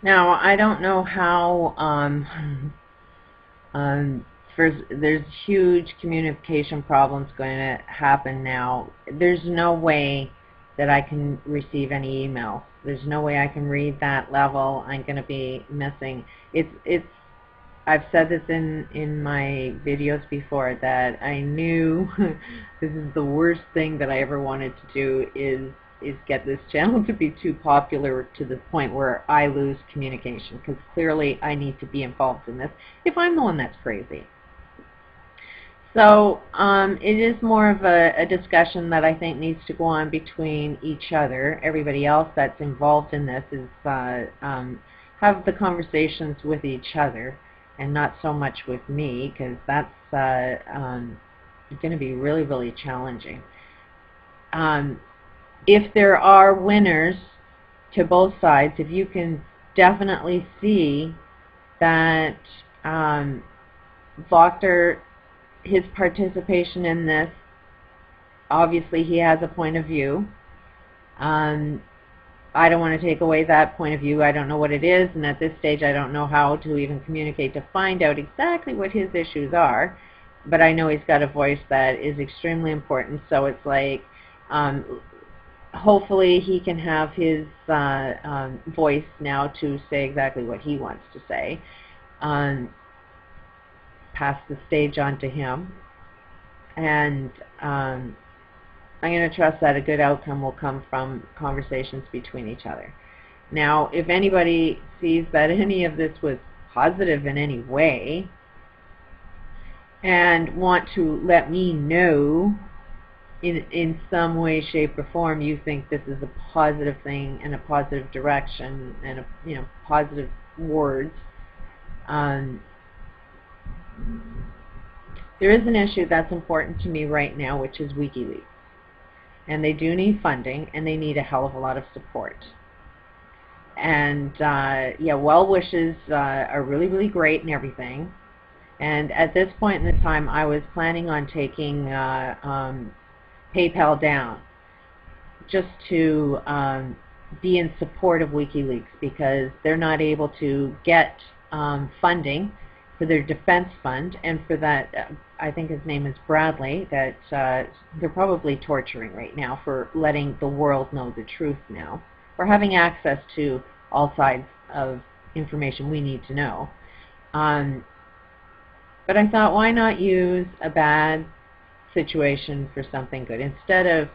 Now, I don't know how, first, there's huge communication problems going to happen now. There's no way that I can receive any emails. There's no way I can read that level. I'm going to be missing. It's I've said this in my videos before that I knew this is the worst thing that I ever wanted to do is get this channel to be too popular to the point where I lose communication, because clearly I need to be involved in this if I'm the one that's crazy. So it is more of a discussion that I think needs to go on between each other. Everybody else that's involved in this is have the conversations with each other and not so much with me, because that's going to be really, really challenging. If there are winners to both sides, if you can definitely see that Wachter, his participation in this, obviously he has a point of view. I don't want to take away that point of view. I don't know what it is, and at this stage I don't know how to even communicate to find out exactly what his issues are, but I know he's got a voice that is extremely important, so it's like hopefully he can have his voice now to say exactly what he wants to say. Pass the stage on to him, and I'm going to trust that a good outcome will come from conversations between each other. Now, if anybody sees that any of this was positive in any way and want to let me know in some way, shape, or form you think this is a positive thing and a positive direction and a, positive words, there is an issue that's important to me right now, which is WikiLeaks. And they do need funding, and they need a hell of a lot of support. And yeah, well wishes are really, really great and everything. And at this point in the time, I was planning on taking PayPal down just to be in support of WikiLeaks, because they're not able to get funding for their defense fund, and for that, I think his name is Bradley, that they're probably torturing right now for letting the world know the truth now, or having access to all sides of information we need to know. But I thought, why not use a bad situation for something good? Instead of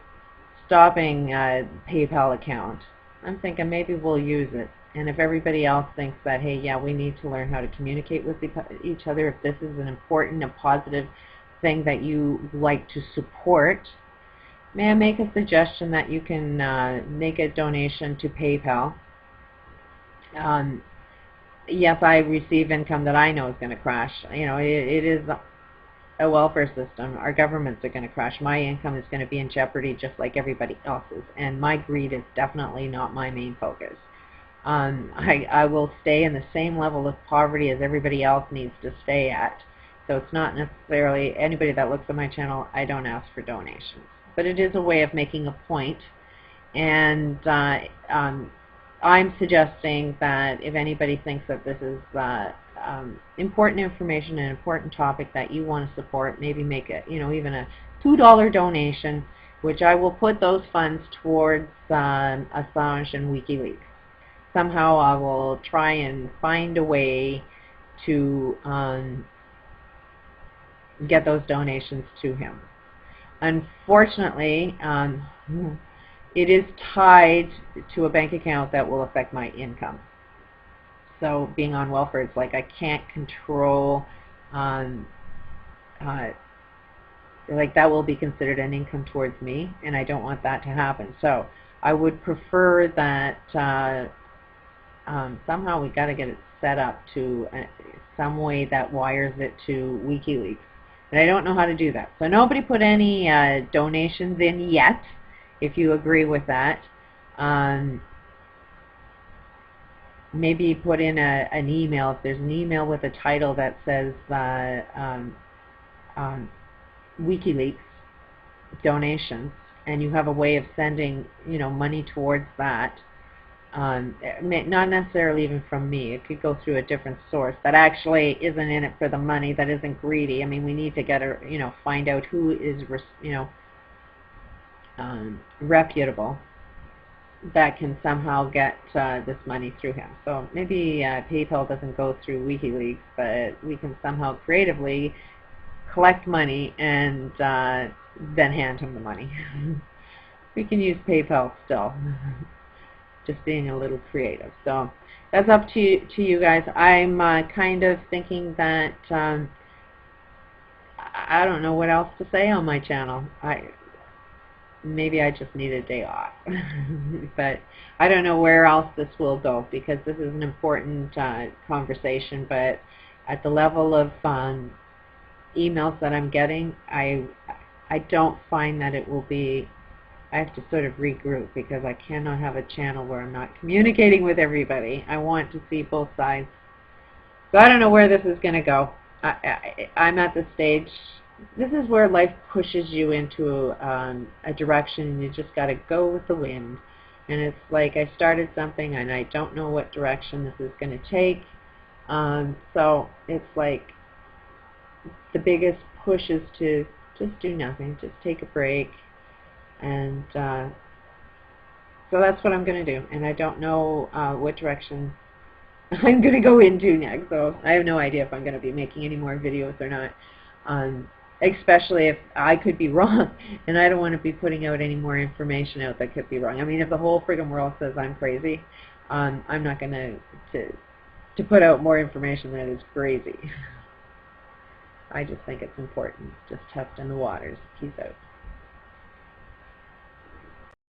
stopping a PayPal account, I'm thinking maybe we'll use it. And if everybody else thinks that, hey, yeah, we need to learn how to communicate with each other, if this is an important, a positive thing that you like to support, may I make a suggestion that you can make a donation to PayPal? Yes, I receive income that I know is going to crash. It is a welfare system. Our governments are going to crash. My income is going to be in jeopardy just like everybody else's, and my greed is definitely not my main focus. I will stay in the same level of poverty as everybody else needs to stay at. So it's not necessarily anybody that looks at my channel, I don't ask for donations. But it is a way of making a point. And I'm suggesting that if anybody thinks that this is important information, an important topic that you want to support, maybe make it, even a $2 donation, which I will put those funds towards Assange and WikiLeaks. Somehow I will try and find a way to get those donations to him. Unfortunately, it is tied to a bank account that will affect my income. So being on welfare, it's like I can't control, like that will be considered an income towards me, and I don't want that to happen. So I would prefer that somehow we got to get it set up to some way that wires it to WikiLeaks. But I don't know how to do that. So nobody put any donations in yet, if you agree with that. Maybe put in an email. If there's an email with a title that says WikiLeaks donations, and you have a way of sending money towards that, not necessarily even from me. It could go through a different source that actually isn't in it for the money, that isn't greedy. I mean, we need to get a, find out who is, reputable, that can somehow get this money through him. So maybe PayPal doesn't go through WikiLeaks, but we can somehow creatively collect money and then hand him the money. We can use PayPal still. Just being a little creative. So that's up to you guys. I'm kind of thinking that I don't know what else to say on my channel. Maybe I just need a day off. But I don't know where else this will go, because this is an important conversation. But at the level of emails that I'm getting, I don't find that it will be. I have to sort of regroup, because I cannot have a channel where I'm not communicating with everybody. I want to see both sides. So I don't know where this is going to go. I'm at the stage. This is where life pushes you into a direction, and you just got to go with the wind. And it's like I started something, and I don't know what direction this is going to take. So it's like the biggest push is to just do nothing, just take a break. And so that's what I'm going to do. And I don't know what direction I'm going to go into next. So I have no idea if I'm going to be making any more videos or not. Especially if I could be wrong. And I don't want to be putting out any more information out that could be wrong. I mean, if the whole friggin' world says I'm crazy, I'm not going to put out more information that is crazy. I just think it's important. Just testing the waters. Peace out.